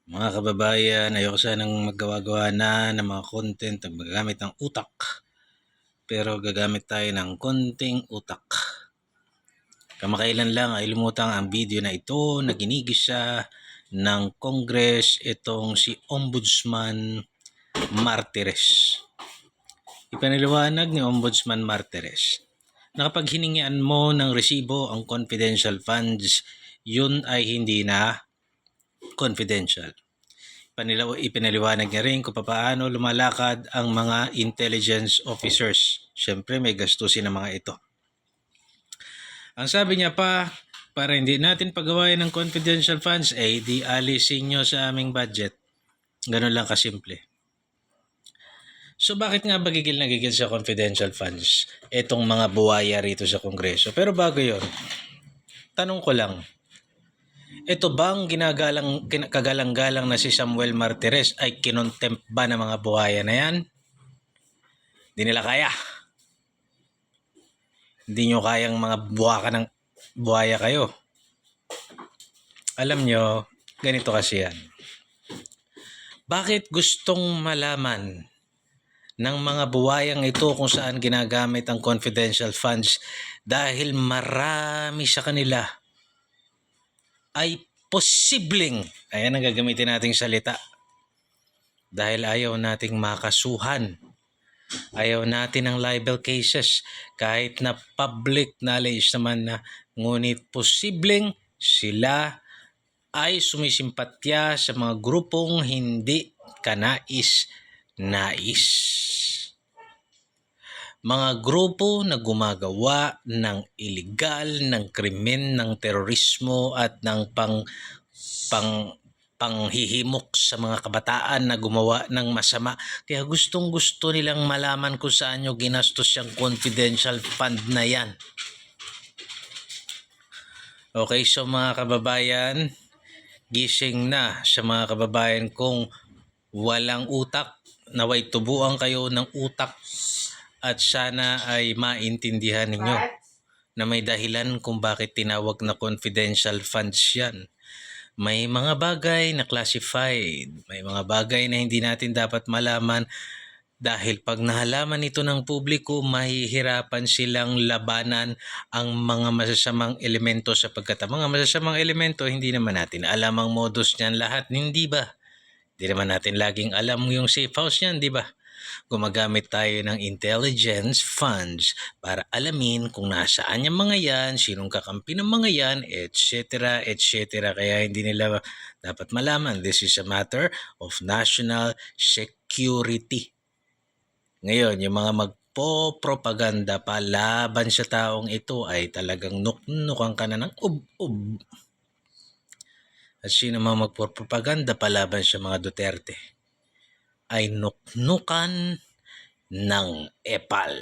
Mga kababayan, ayoko sanang maggawa-gawa na ng mga content na magagamit ng utak. Pero gagamit tayo ng konting utak. Kamakailan lang ay lumutang ang video na ito na ginigisa ng Congress itong si Ombudsman Martires. Ipinaliwanag ni Ombudsman Martires na kapag hiningian mo ng resibo ang confidential funds, yun ay hindi na confidential. Ipinaliwanag niya rin kung paano lumalakad ang mga intelligence officers. Siyempre may gastusin ng mga ito. Ang sabi niya pa, para hindi natin pagawain ng confidential funds, di alisin nyo sa aming budget. Ganun lang kasimple. So bakit nga ba gigil na gigil sa confidential funds itong mga buwaya rito sa Kongreso? Pero bago yon, tanong ko lang, ito bang kagalang-galang na si Samuel Martires ay kinontempt ba ng mga buhaya na yan? Hindi nila kaya. Hindi nyo kayang mga buhaya kayo. Alam nyo, ganito kasi yan. Bakit gustong malaman ng mga buwayang ito kung saan ginagamit ang confidential funds? Dahil marami sa kanila ay posibleng, ayan ang gagamitin nating salita, dahil ayaw nating makasuhan, ayaw natin ng libel cases kahit na public knowledge naman na, ngunit posibleng sila ay sumisimpatya sa mga grupong hindi kanais-nais. Mga grupo na gumagawa ng illegal, ng krimen, ng terorismo at ng panghihimok sa mga kabataan na gumawa ng masama. Kaya gustong-gusto nilang malaman kung saan nyo ginastos yung confidential fund na yan. Okay, so mga kababayan, gising na sa mga kababayan kung walang utak, naway tubuan kayo ng utak at sana ay maintindihan ninyo na may dahilan kung bakit tinawag na confidential funds yan. May mga bagay na classified, may mga bagay na hindi natin dapat malaman dahil pag nahalaman ito ng publiko, mahihirapan silang labanan ang mga masasamang elemento sapagkat ang mga masasamang elemento hindi naman natin alam ang modus niyan lahat, hindi ba? Hindi naman natin laging alam yung safe house niyan, di ba? Gumagamit tayo ng intelligence funds para alamin kung nasaan yung mga yan, sinong kakampi ng mga yan, etc. etc. Kaya hindi nila dapat malaman. This is a matter of national security. Ngayon, yung mga magpo-propaganda pa laban sa taong ito ay talagang nuknukan ka na ng ub-ub. At sino mga magpo-propaganda palaban sa mga Duterte ay nuknukan ng epal.